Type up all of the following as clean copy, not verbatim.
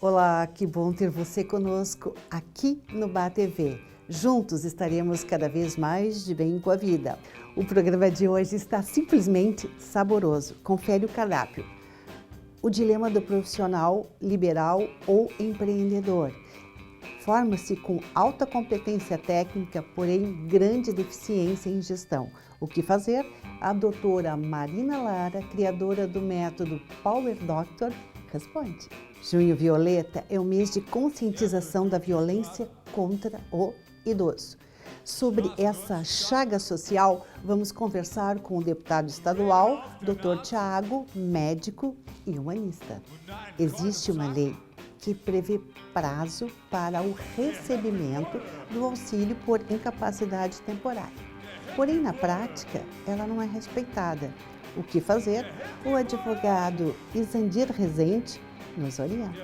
Olá, que bom ter você conosco aqui no Bá TV. Juntos estaremos cada vez mais de bem com a vida. O programa de hoje está simplesmente saboroso. Confere o cardápio. O dilema do profissional liberal ou empreendedor. Forma-se com alta competência técnica, porém grande deficiência em gestão. O que fazer? A doutora Marina Lara, criadora do método Power Doctor, responde. Junho Violeta é o mês de conscientização da violência contra o idoso. Sobre essa chaga social, vamos conversar com o deputado estadual, Dr. Tiago, médico e humanista. Existe uma lei que prevê prazo para o recebimento do auxílio por incapacidade temporária. Porém, na prática, ela não é respeitada. O que fazer? O advogado Isandir Rezende nos orienta.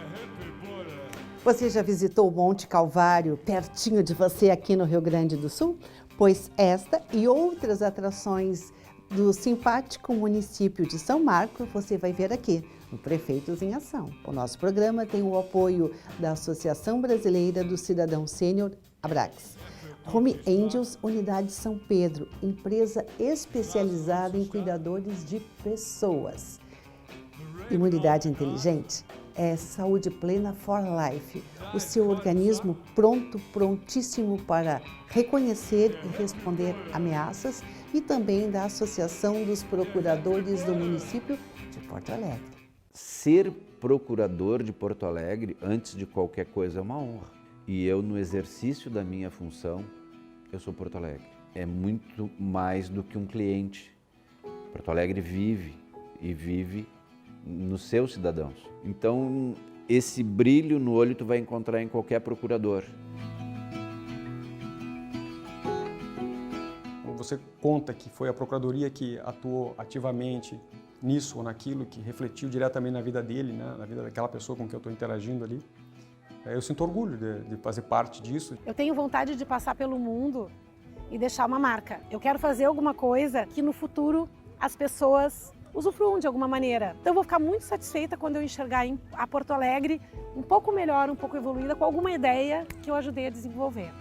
Você já visitou o Monte Calvário, pertinho de você aqui no Rio Grande do Sul? Pois esta e outras atrações do simpático município de São Marcos você vai ver aqui, no Prefeitos em Ação. O nosso programa tem o apoio da Associação Brasileira do Cidadão Sênior, Abrax. Home Angels, Unidade São Pedro, empresa especializada em cuidadores de pessoas. Imunidade Inteligente é saúde plena for life, o seu organismo prontíssimo para reconhecer e responder ameaças, e também da Associação dos Procuradores do município de Porto Alegre. Ser procurador de Porto Alegre, antes de qualquer coisa, é uma honra. E eu, no exercício da minha função, eu sou Porto Alegre. É muito mais do que um cliente. Porto Alegre vive e vive nos seus cidadãos. Então, esse brilho no olho tu vai encontrar em qualquer procurador. Você conta que foi a Procuradoria que atuou ativamente nisso ou naquilo, que refletiu diretamente na vida dele, né? Na vida daquela pessoa com quem eu estou interagindo ali. Eu sinto orgulho de fazer parte disso. Eu tenho vontade de passar pelo mundo e deixar uma marca. Eu quero fazer alguma coisa que no futuro as pessoas usufruam de alguma maneira. Então eu vou ficar muito satisfeita quando eu enxergar a Porto Alegre um pouco melhor, um pouco evoluída, com alguma ideia que eu ajudei a desenvolver.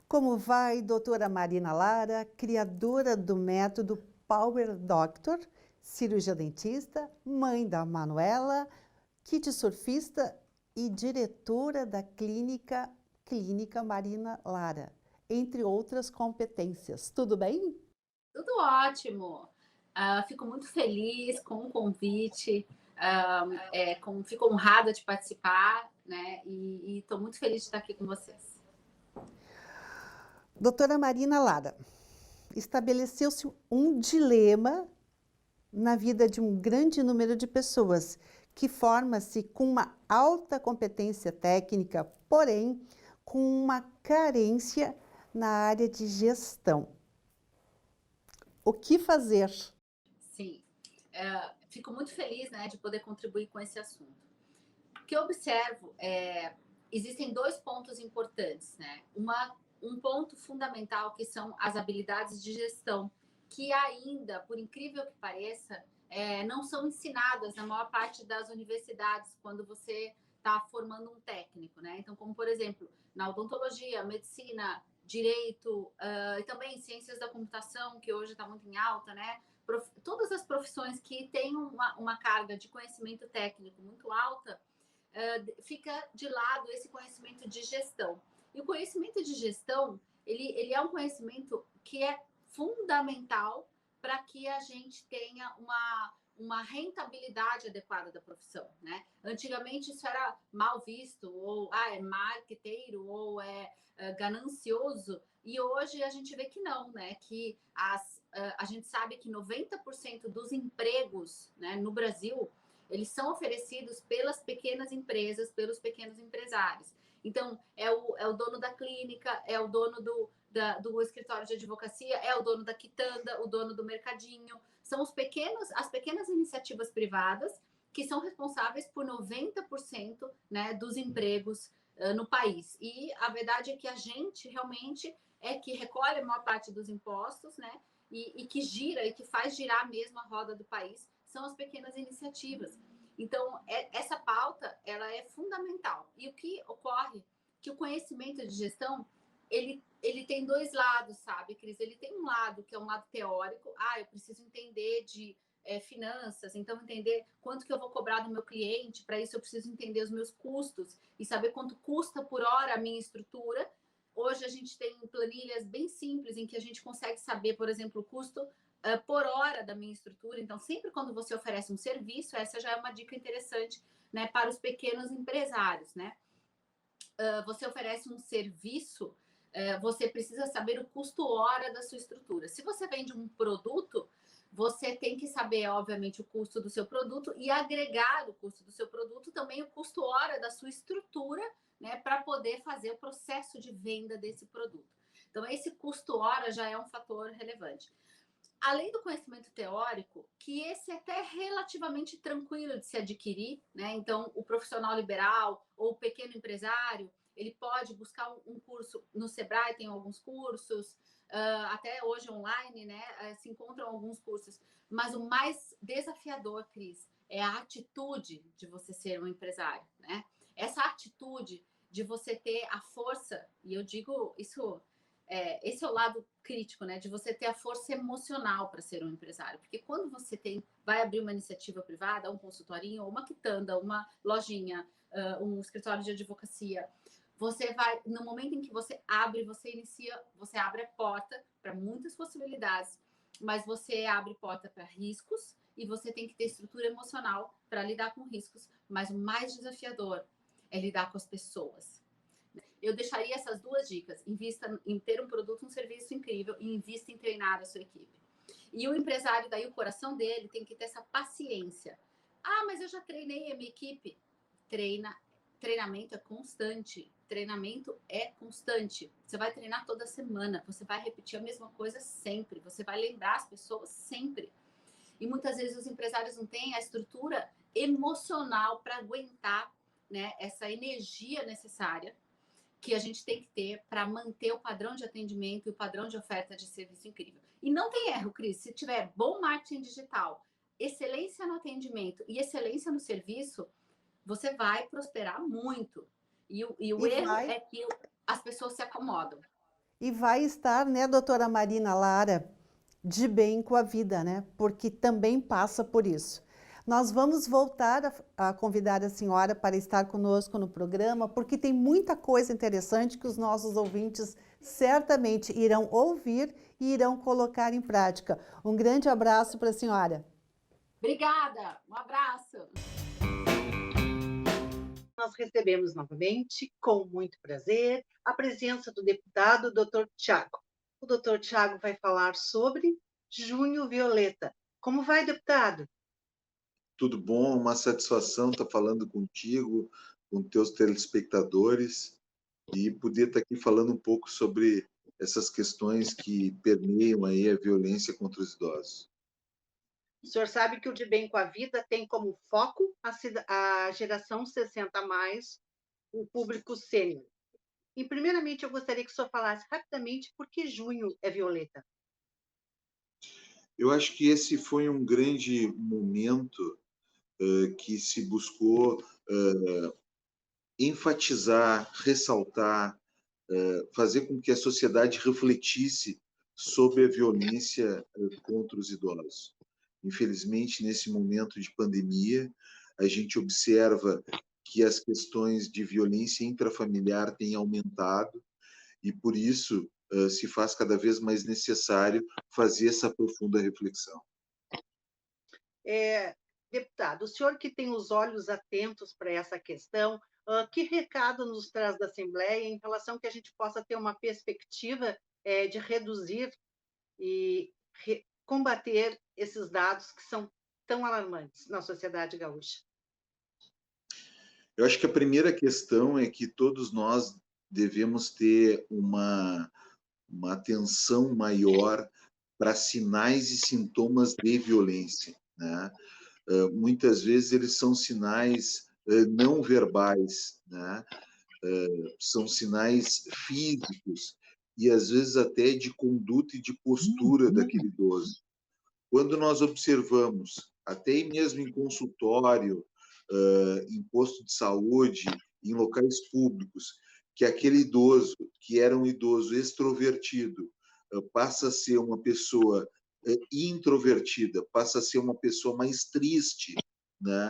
Como vai, doutora Marina Lara, criadora do método Power Doctor, cirurgia dentista, mãe da Manuela, kit surfista e diretora da Clínica Marina Lara, entre outras competências. Tudo bem? Tudo ótimo. Fico muito feliz com o convite, fico honrada de participar, né? E estou muito feliz de estar aqui com vocês. Doutora Marina Lara, estabeleceu-se um dilema na vida de um grande número de pessoas, que forma-se com uma alta competência técnica, porém com uma carência na área de gestão. O que fazer? Sim, fico muito feliz, né, de poder contribuir com esse assunto. O que eu observo existem dois pontos importantes, né? Um ponto fundamental, que são as habilidades de gestão, que ainda, por incrível que pareça, não são ensinadas na maior parte das universidades quando você está formando um técnico, né? Então, como por exemplo, na odontologia, medicina, direito, e também ciências da computação, que hoje está muito em alta, né? Todas as profissões que têm uma carga de conhecimento técnico muito alta, fica de lado esse conhecimento de gestão. E o conhecimento de gestão, ele é um conhecimento que é fundamental para que a gente tenha uma rentabilidade adequada da profissão, né? Antigamente isso era mal visto, ou é marqueteiro, ou ganancioso, e hoje a gente vê que não, né? Que a gente sabe que 90% dos empregos, né, no Brasil, eles são oferecidos pelas pequenas empresas, pelos pequenos empresários. Então, é o dono da clínica, é o dono do escritório de advocacia, é o dono da quitanda, o dono do mercadinho. São as pequenas iniciativas privadas que são responsáveis por 90%, né, dos empregos no país. E a verdade é que a gente realmente é que recolhe a maior parte dos impostos, né? E que gira e que faz girar mesmo a roda do país são as pequenas iniciativas. Então, essa pauta, ela é fundamental. E o que ocorre, que o conhecimento de gestão, ele tem dois lados, sabe, Cris? Ele tem um lado que é um lado teórico. Eu preciso entender de finanças, então entender quanto que eu vou cobrar do meu cliente. Para isso eu preciso entender os meus custos e saber quanto custa por hora a minha estrutura. Hoje a gente tem planilhas bem simples em que a gente consegue saber, por exemplo, o custo por hora da minha estrutura. Então, sempre quando você oferece um serviço, essa já é uma dica interessante, né, para os pequenos empresários, né? Você oferece um serviço, você precisa saber o custo hora da sua estrutura. Se você vende um produto, você tem que saber, obviamente, o custo do seu produto e agregar o custo do seu produto também o custo hora da sua estrutura, né, para poder fazer o processo de venda desse produto. Então, esse custo hora já é um fator relevante. Além do conhecimento teórico, que esse é até relativamente tranquilo de se adquirir, né? Então, o profissional liberal ou o pequeno empresário, ele pode buscar um curso no Sebrae, tem alguns cursos, até hoje online, né? Se encontram alguns cursos. Mas o mais desafiador, Cris, é a atitude de você ser um empresário, né? Essa atitude de você ter a força, e eu digo isso... esse é o lado crítico, né? De você ter a força emocional para ser um empresário. Porque quando você vai abrir uma iniciativa privada, um consultorinho, uma quitanda, uma lojinha, um escritório de advocacia, você vai, no momento em que você abre, você inicia, você abre a porta para muitas possibilidades, mas você abre porta para riscos e você tem que ter estrutura emocional para lidar com riscos. Mas o mais desafiador é lidar com as pessoas. Eu deixaria essas duas dicas. Invista em ter um produto, um serviço incrível e invista em treinar a sua equipe. E o empresário, daí o coração dele tem que ter essa paciência. Mas eu já treinei a minha equipe. Treinamento é constante. Treinamento é constante. Você vai treinar toda semana. Você vai repetir a mesma coisa sempre. Você vai lembrar as pessoas sempre. E muitas vezes os empresários não têm a estrutura emocional para aguentar, né, essa energia necessária que a gente tem que ter para manter o padrão de atendimento e o padrão de oferta de serviço incrível. E não tem erro, Cris, se tiver bom marketing digital, excelência no atendimento e excelência no serviço, você vai prosperar muito. E o erro é que as pessoas se acomodam. E vai estar, né, doutora Marina Lara, de bem com a vida, né? Porque também passa por isso. Nós vamos voltar a convidar a senhora para estar conosco no programa, porque tem muita coisa interessante que os nossos ouvintes certamente irão ouvir e irão colocar em prática. Um grande abraço para a senhora. Obrigada, um abraço. Nós recebemos novamente, com muito prazer, a presença do deputado Dr. Tiago. O Dr. Tiago vai falar sobre Junho Violeta. Como vai, deputado? Tudo bom, uma satisfação estar falando contigo, com teus telespectadores e poder estar aqui falando um pouco sobre essas questões que permeiam aí a violência contra os idosos. O senhor sabe que o De Bem com a Vida tem como foco a geração 60+, o público sênior. E, primeiramente, eu gostaria que o senhor falasse rapidamente por que junho é violeta. Eu acho que esse foi um grande momento que se buscou enfatizar, ressaltar, fazer com que a sociedade refletisse sobre a violência contra os idosos. Infelizmente, nesse momento de pandemia, a gente observa que as questões de violência intrafamiliar têm aumentado e, por isso, se faz cada vez mais necessário fazer essa profunda reflexão. Deputado, o senhor que tem os olhos atentos para essa questão, que recado nos traz da Assembleia em relação que a gente possa ter uma perspectiva de reduzir e combater esses dados que são tão alarmantes na sociedade gaúcha? Eu acho que a primeira questão é que todos nós devemos ter uma atenção maior para sinais e sintomas de violência, né? Muitas vezes eles são sinais não verbais, né? são sinais físicos e às vezes até de conduta e de postura daquele idoso. Quando nós observamos, até mesmo em consultório, em posto de saúde, em locais públicos, que aquele idoso, que era um idoso extrovertido, passa a ser uma pessoa introvertida, passa a ser uma pessoa mais triste, né?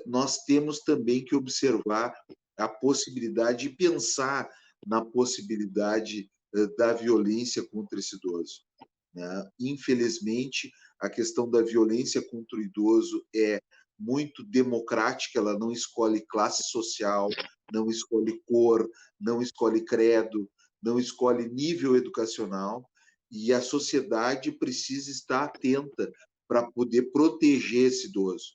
Nós temos também que observar a possibilidade e pensar na possibilidade da violência contra esse idoso, né? Infelizmente, a questão da violência contra o idoso é muito democrática, ela não escolhe classe social, não escolhe cor, não escolhe credo, não escolhe nível educacional, e a sociedade precisa estar atenta para poder proteger esse idoso.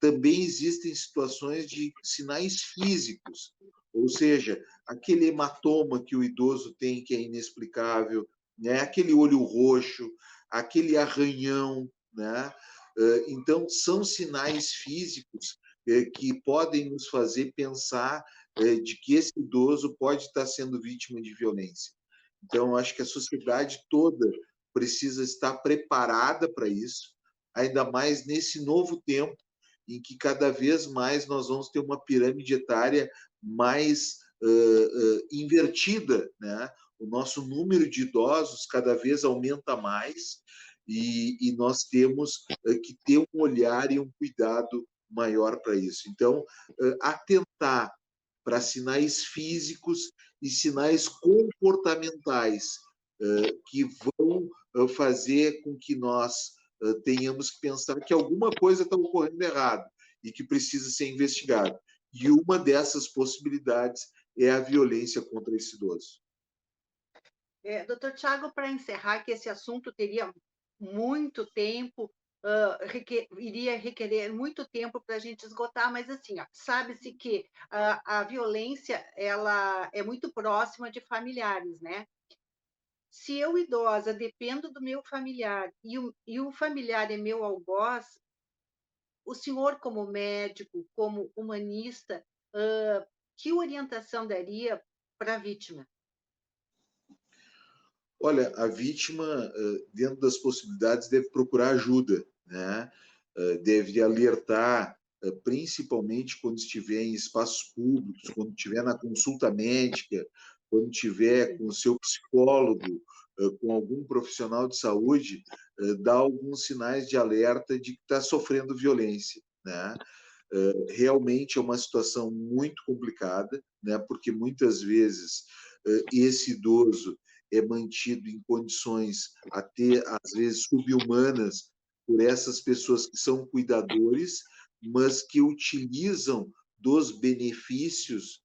Também existem situações de sinais físicos, ou seja, aquele hematoma que o idoso tem que é inexplicável, né? Aquele olho roxo, aquele arranhão, né? Então, são sinais físicos que podem nos fazer pensar de que esse idoso pode estar sendo vítima de violência. Então, acho que a sociedade toda precisa estar preparada para isso, ainda mais nesse novo tempo em que cada vez mais nós vamos ter uma pirâmide etária mais invertida, né? O nosso número de idosos cada vez aumenta mais e nós temos que ter um olhar e um cuidado maior para isso. Então, atentar para sinais físicos e sinais comportamentais que vão fazer com que nós tenhamos que pensar que alguma coisa está ocorrendo errado e que precisa ser investigado. E uma dessas possibilidades é a violência contra esse idoso. Doutor Tiago, para encerrar, que esse assunto teria muito tempo, iria requerer muito tempo para a gente esgotar, mas assim, sabe-se que a violência ela é muito próxima de familiares, né? Se eu, idosa, dependo do meu familiar e o familiar é meu algoz, o senhor, como médico, como humanista, que orientação daria para a vítima? Olha, a vítima, dentro das possibilidades, deve procurar ajuda, né? Deve alertar, principalmente quando estiver em espaços públicos, quando estiver na consulta médica, quando estiver com o seu psicólogo, com algum profissional de saúde, dar alguns sinais de alerta de que está sofrendo violência, né? Realmente é uma situação muito complicada, né? Porque muitas vezes esse idoso é mantido em condições até, às vezes, subhumanas por essas pessoas que são cuidadores, mas que utilizam dos benefícios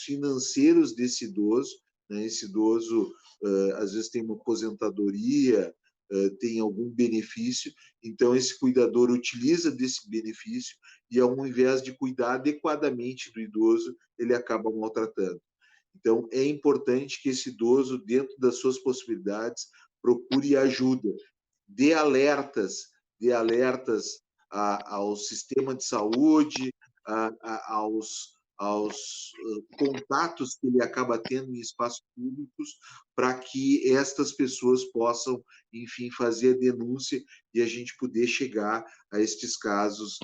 financeiros desse idoso, né? Esse idoso, às vezes, tem uma aposentadoria, tem algum benefício, então esse cuidador utiliza desse benefício e, ao invés de cuidar adequadamente do idoso, ele acaba maltratando. Então, é importante que esse idoso, dentro das suas possibilidades, procure ajuda, dê alertas ao sistema de saúde, aos contatos que ele acaba tendo em espaços públicos, para que estas pessoas possam, enfim, fazer a denúncia e a gente poder chegar a estes casos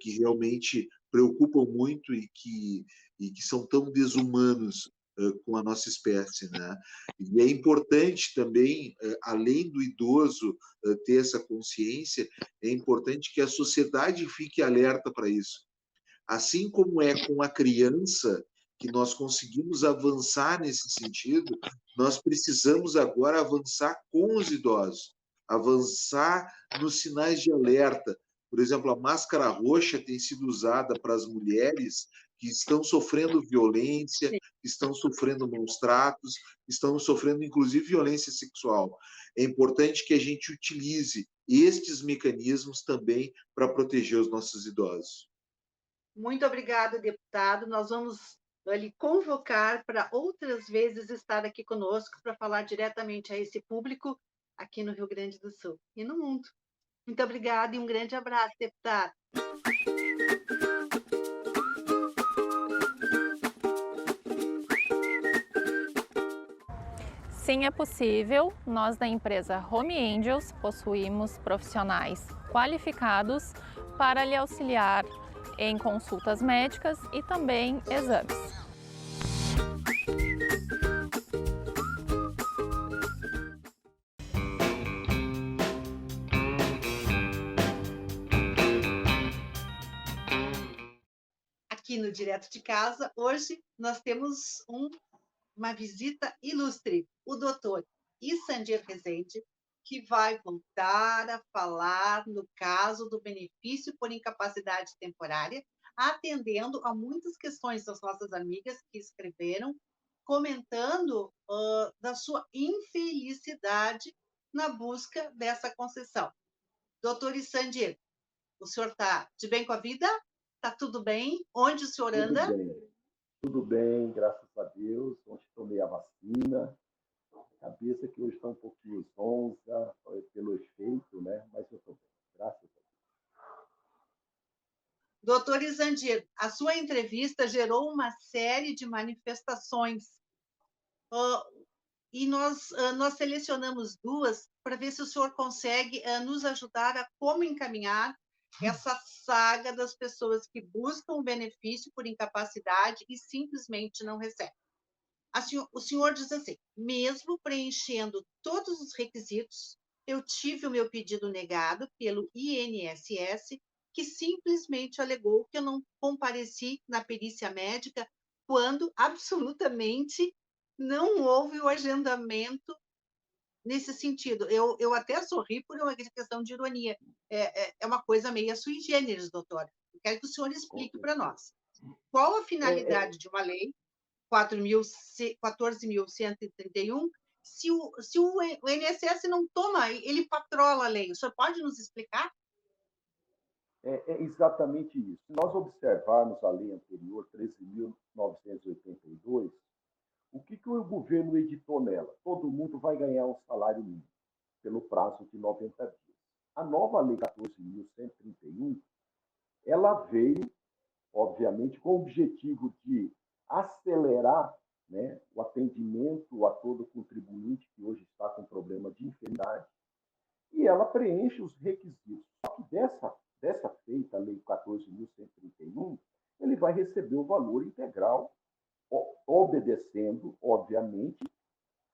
que realmente preocupam muito e que são tão desumanos com a nossa espécie, né? E é importante também, além do idoso ter essa consciência, é importante que a sociedade fique alerta para isso. Assim como é com a criança que nós conseguimos avançar nesse sentido, nós precisamos agora avançar com os idosos, avançar nos sinais de alerta. Por exemplo, a máscara roxa tem sido usada para as mulheres que estão sofrendo violência, que estão sofrendo maus tratos, estão sofrendo, inclusive, violência sexual. É importante que a gente utilize estes mecanismos também para proteger os nossos idosos. Muito obrigada, deputado. Nós vamos lhe convocar para outras vezes estar aqui conosco para falar diretamente a esse público aqui no Rio Grande do Sul e no mundo. Muito obrigada e um grande abraço, deputado. Sim, é possível. Nós da empresa Home Angels possuímos profissionais qualificados para lhe auxiliar em consultas médicas e também exames. Aqui no Direto de Casa, hoje nós temos uma visita ilustre, o doutor Issandir Rezende, que vai voltar a falar no caso do benefício por incapacidade temporária, atendendo a muitas questões das nossas amigas que escreveram, comentando da sua infelicidade na busca dessa concessão. Doutor Issandir, o senhor está de bem com a vida? Está tudo bem? Onde o senhor anda? Tudo bem, graças a Deus. Ontem tomei a vacina. A cabeça que hoje está um pouquinho zonza pelo efeito, né? Mas eu estou bem, graças a Deus. Doutor Issandir, a sua entrevista gerou uma série de manifestações. E nós selecionamos duas para ver se o senhor consegue nos ajudar a como encaminhar essa saga das pessoas que buscam o benefício por incapacidade e simplesmente não recebem. O senhor diz assim: mesmo preenchendo todos os requisitos, eu tive o meu pedido negado pelo INSS, que simplesmente alegou que eu não compareci na perícia médica quando absolutamente não houve o agendamento nesse sentido. Eu até sorri por uma questão de ironia. É uma coisa meio sui generis, doutora. Eu quero que o senhor explique para nós. Qual a finalidade de uma lei 14.131 se o INSS não toma, ele patrola a lei? O senhor pode nos explicar? É exatamente isso. Se nós observarmos a lei anterior, 13.982, o que o governo editou nela? Todo mundo vai ganhar um salário mínimo pelo prazo de 90 dias. A nova lei 14.131, ela veio, obviamente, com o objetivo de acelerar, né, o atendimento a todo contribuinte que hoje está com problema de enfermidade, e ela preenche os requisitos. Só que dessa feita, a Lei 14.131, ele vai receber o valor integral, obedecendo, obviamente,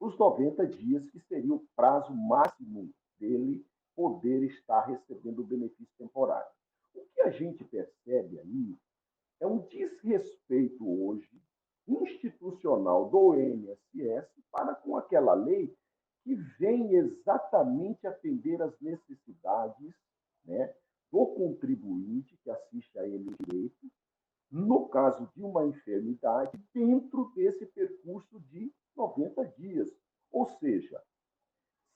os 90 dias, que seria o prazo máximo dele poder estar recebendo o benefício temporário. O que a gente percebe aí é um desrespeito hoje institucional do INSS para com aquela lei que vem exatamente atender às necessidades, né, do contribuinte que assiste a ele o direito, no caso de uma enfermidade, dentro desse percurso de 90 dias. Ou seja,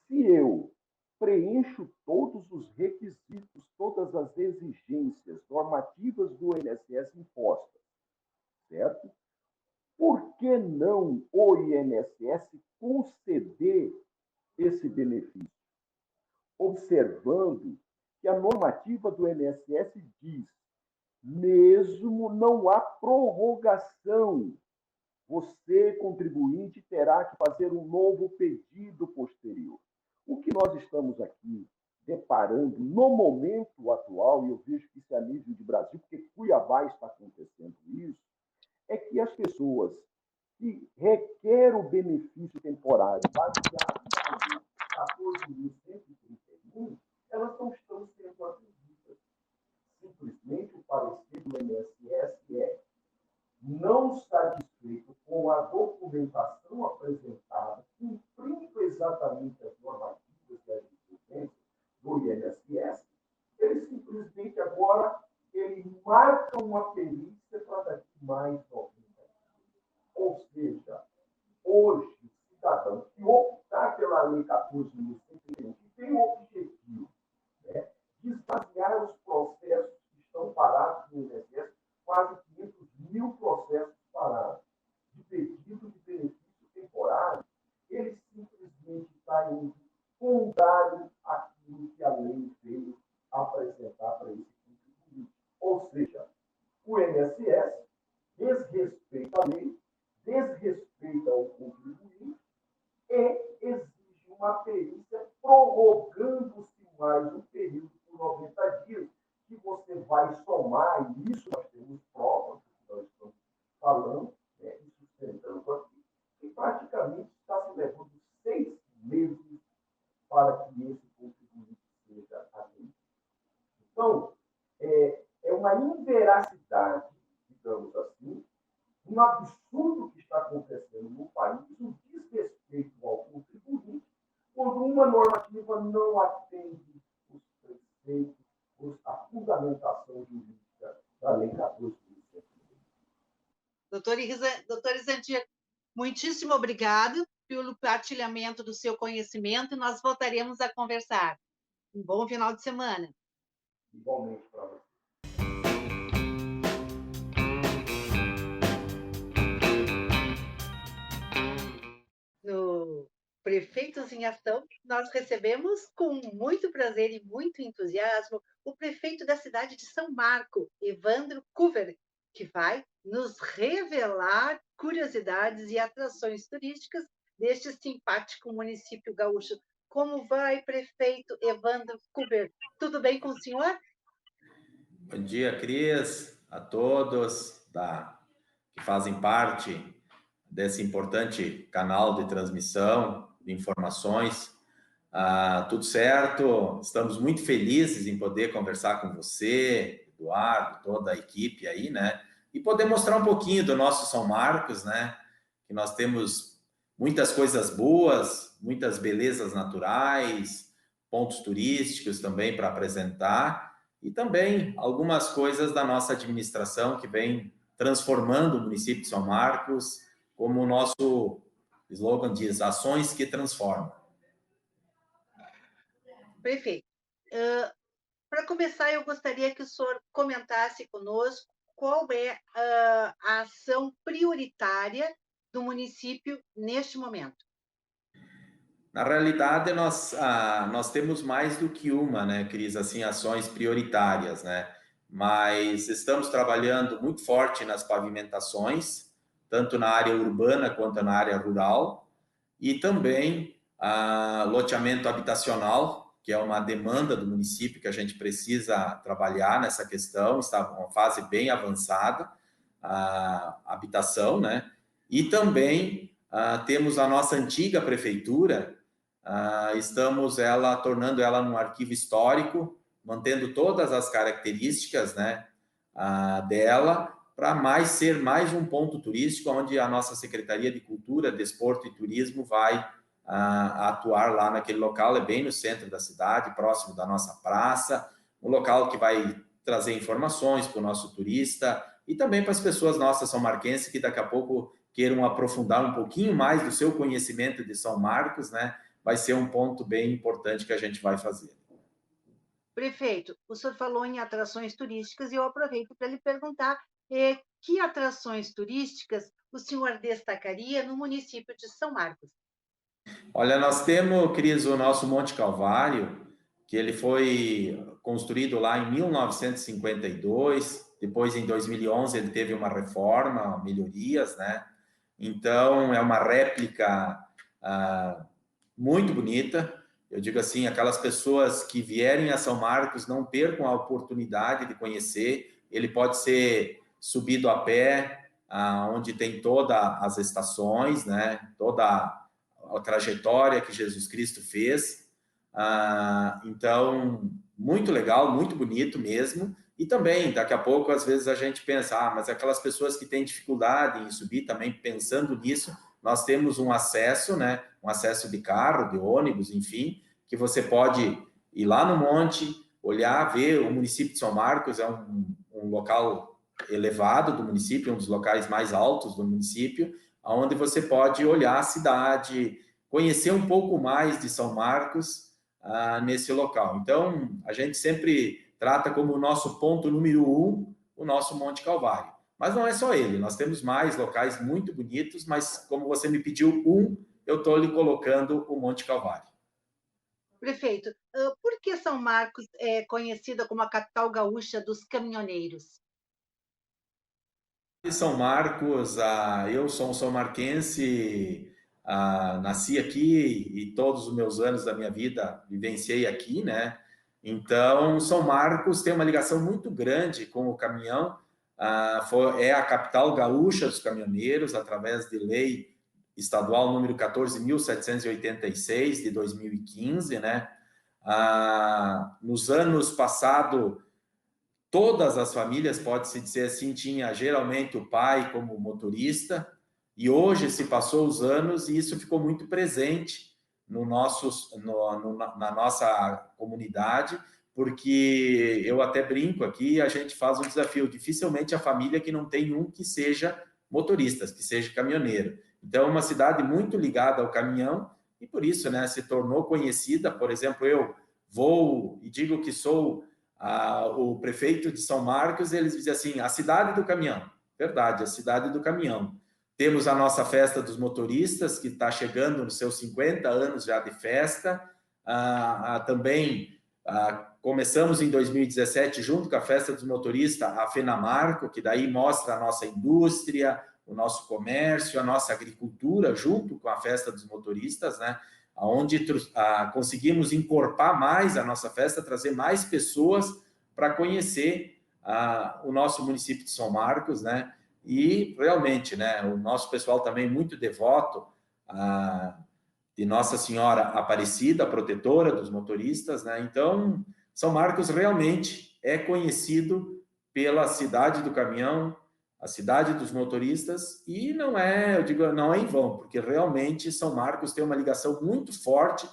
se eu preencho todos os requisitos, todas as exigências normativas do INSS impostas, certo? Por que não o INSS conceder esse benefício? Observando que a normativa do INSS diz, mesmo não há prorrogação, você, contribuinte, terá que fazer um novo pedido posterior. O que nós estamos aqui deparando no momento atual, e eu vejo que isso é a nível de Brasil, porque Cuiabá está acontecendo isso, é que as pessoas que requerem o benefício temporário baseado na Lei 14.131, elas não estão sendo atendidas. Simplesmente o parecer do INSS não satisfeito com a documentação apresentada, cumprindo exatamente as normativas e as exigências do INSS, ele simplesmente agora marca uma perícia para daqui mais 90 dias. Ou seja, hoje, o cidadão que optar pela Lei 14.131, que tem o objetivo, né, de esvaziar os processos que estão parados no INSS, quase 500 mil processos parados, de pedido de benefício temporário, ele simplesmente está indo contrário àquilo que a lei veio apresentar para esse contribuinte. Ou seja, o INSS desrespeita a lei, desrespeita o contribuinte e isso nós temos provas do que nós estamos falando, né, e sustentando aqui, e praticamente está se levando 6 meses para que esse contribuinte seja atendido. Então, é uma inveracidade, digamos assim, um absurdo que está acontecendo no país, um desrespeito ao contribuinte, quando uma normativa não atende os preceitos, a fundamentação jurídica da Lei 14.103. Doutor Isandir, muitíssimo obrigado pelo partilhamento do seu conhecimento e nós voltaremos a conversar. Um bom final de semana. Igualmente para você. No Prefeitos em Ação, nós recebemos com muito prazer e muito entusiasmo o prefeito da cidade de São Marco, Evandro Kuver, que vai nos revelar curiosidades e atrações turísticas deste simpático município gaúcho. Como vai, prefeito Evandro Kuver? Tudo bem com o senhor? Bom dia, Cris, a todos que fazem parte desse importante canal de transmissão de informações. Tudo certo, estamos muito felizes em poder conversar com você, Eduardo, toda a equipe aí, né? E poder mostrar um pouquinho do nosso São Marcos, né? Que nós temos muitas coisas boas, muitas belezas naturais, pontos turísticos também para apresentar e também algumas coisas da nossa administração que vem transformando o município de São Marcos, como o nosso slogan diz, ações que transformam. Prefeito, para começar, eu gostaria que o senhor comentasse conosco qual é a ação prioritária do município neste momento. Na realidade, nós temos mais do que uma, né, Cris, assim, ações prioritárias, né? Mas estamos trabalhando muito forte nas pavimentações, tanto na área urbana quanto na área rural, e também loteamento habitacional, que é uma demanda do município que a gente precisa trabalhar nessa questão, está uma fase bem avançada, a habitação, né? E também temos a nossa antiga prefeitura, estamos tornando ela num arquivo histórico, mantendo todas as características, né, dela, para ser mais um ponto turístico, onde a nossa Secretaria de Cultura, Desporto e Turismo vai atuar lá naquele local, é bem no centro da cidade, próximo da nossa praça, um local que vai trazer informações para o nosso turista e também para as pessoas nossas são marquenses que daqui a pouco queiram aprofundar um pouquinho mais do seu conhecimento de São Marcos, né? Vai ser um ponto bem importante que a gente vai fazer. Prefeito, o senhor falou em atrações turísticas e eu aproveito para lhe perguntar que atrações turísticas o senhor destacaria no município de São Marcos? Olha, nós temos, Cris, o nosso Monte Calvário, que ele foi construído lá em 1952, depois em 2011 ele teve uma reforma, melhorias, né? Então, é uma réplica muito bonita. Eu digo assim, aquelas pessoas que vierem a São Marcos não percam a oportunidade de conhecer. Ele pode ser subido a pé, onde tem todas as estações, né? Toda a trajetória que Jesus Cristo fez. Então, muito legal, muito bonito mesmo. E também, daqui a pouco, às vezes a gente pensa, mas aquelas pessoas que têm dificuldade em subir também, pensando nisso, nós temos um acesso, né? Um acesso de carro, de ônibus, enfim, que você pode ir lá no monte, olhar, ver. O município de São Marcos é um local elevado do município, um dos locais mais altos do município, onde você pode olhar a cidade, conhecer um pouco mais de São Marcos nesse local. Então, a gente sempre trata como o nosso ponto número 1, o nosso Monte Calvário. Mas não é só ele, nós temos mais locais muito bonitos, mas como você me pediu eu estou lhe colocando o Monte Calvário. Prefeito, por que São Marcos é conhecida como a capital gaúcha dos caminhoneiros? São Marcos, eu sou um são marquense, nasci aqui e todos os meus anos da minha vida vivenciei aqui, né? Então, São Marcos tem uma ligação muito grande com o caminhão, é a capital gaúcha dos caminhoneiros, através de lei estadual número 14.786, de 2015, né? Nos anos passados, todas as famílias, pode-se dizer assim, tinha geralmente o pai como motorista, e hoje se passou os anos e isso ficou muito presente na nossa comunidade, porque eu até brinco aqui, a gente faz um desafio, dificilmente a família que não tem um que seja motorista, que seja caminhoneiro. Então, é uma cidade muito ligada ao caminhão e por isso, né, se tornou conhecida. Por exemplo, eu vou e digo que sou o prefeito de São Marcos, eles dizem assim, a cidade do caminhão. Verdade, a cidade do caminhão. Temos a nossa festa dos motoristas, que está chegando nos seus 50 anos já de festa. Também começamos em 2017, junto com a festa dos motoristas, a FENAMARCO, que daí mostra a nossa indústria, o nosso comércio, a nossa agricultura, junto com a festa dos motoristas, né? Onde conseguimos encorpar mais a nossa festa, trazer mais pessoas para conhecer o nosso município de São Marcos, né? E realmente, né, o nosso pessoal também muito devoto de Nossa Senhora Aparecida, protetora dos motoristas, né? Então, São Marcos realmente é conhecido pela cidade do caminhão, a cidade dos motoristas, e não é, eu digo, não é em vão, porque realmente São Marcos tem uma ligação muito forte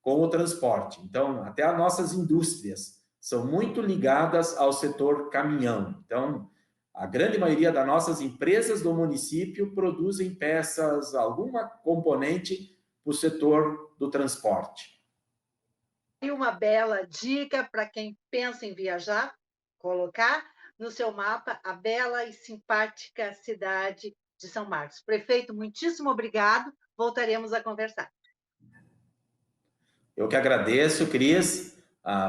com o transporte. Então, até as nossas indústrias são muito ligadas ao setor caminhão. Então, a grande maioria das nossas empresas do município produzem peças, alguma componente para o setor do transporte. E uma bela dica para quem pensa em viajar, colocar no seu mapa a bela e simpática cidade de São Marcos. Prefeito, muitíssimo obrigado. Voltaremos a conversar. Eu que agradeço, Cris,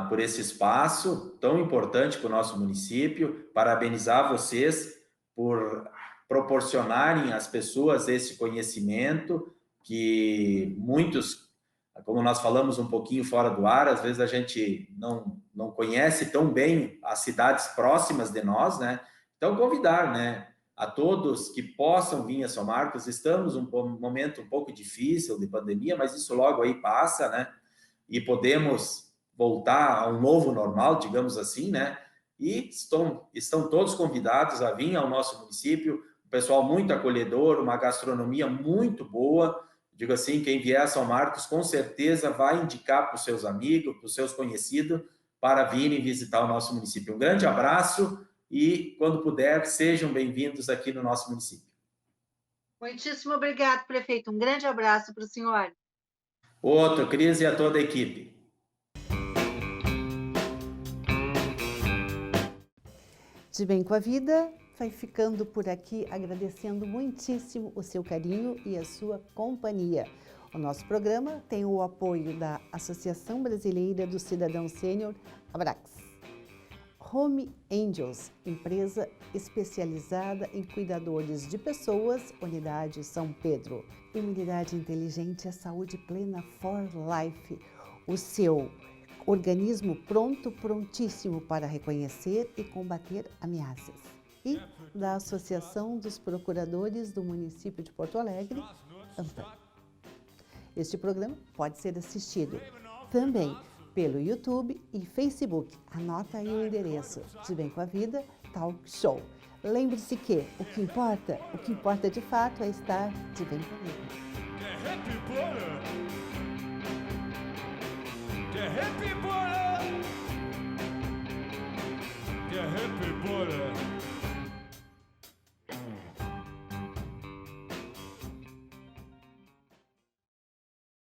por esse espaço tão importante para o nosso município. Parabenizar vocês por proporcionarem às pessoas esse conhecimento que muitos, como nós falamos um pouquinho fora do ar, às vezes a gente não conhece tão bem as cidades próximas de nós, né? Então, convidar, né, a todos que possam vir a São Marcos. Estamos num momento um pouco difícil de pandemia, mas isso logo aí passa, né? E podemos voltar a um novo normal, digamos assim, né? E estão todos convidados a vir ao nosso município, um pessoal muito acolhedor, uma gastronomia muito boa. Digo assim, quem vier a São Marcos, com certeza vai indicar para os seus amigos, para os seus conhecidos, para virem visitar o nosso município. Um grande abraço e, quando puder, sejam bem-vindos aqui no nosso município. Muitíssimo obrigado, prefeito. Um grande abraço para o senhor. Outro, Cris, e a toda a equipe. De Bem com a Vida vai ficando por aqui, agradecendo muitíssimo o seu carinho e a sua companhia. O nosso programa tem o apoio da Associação Brasileira do Cidadão Sênior, Abrax. Home Angels, empresa especializada em cuidadores de pessoas, Unidade São Pedro. Imunidade inteligente é saúde plena for life. O seu organismo prontíssimo para reconhecer e combater ameaças. E da Associação dos Procuradores do Município de Porto Alegre, AMPA. Este programa pode ser assistido também pelo YouTube e Facebook. Anota aí o endereço, De Bem com a Vida Talk Show. Lembre-se que o que importa de fato é estar de bem com a vida. The happy boy.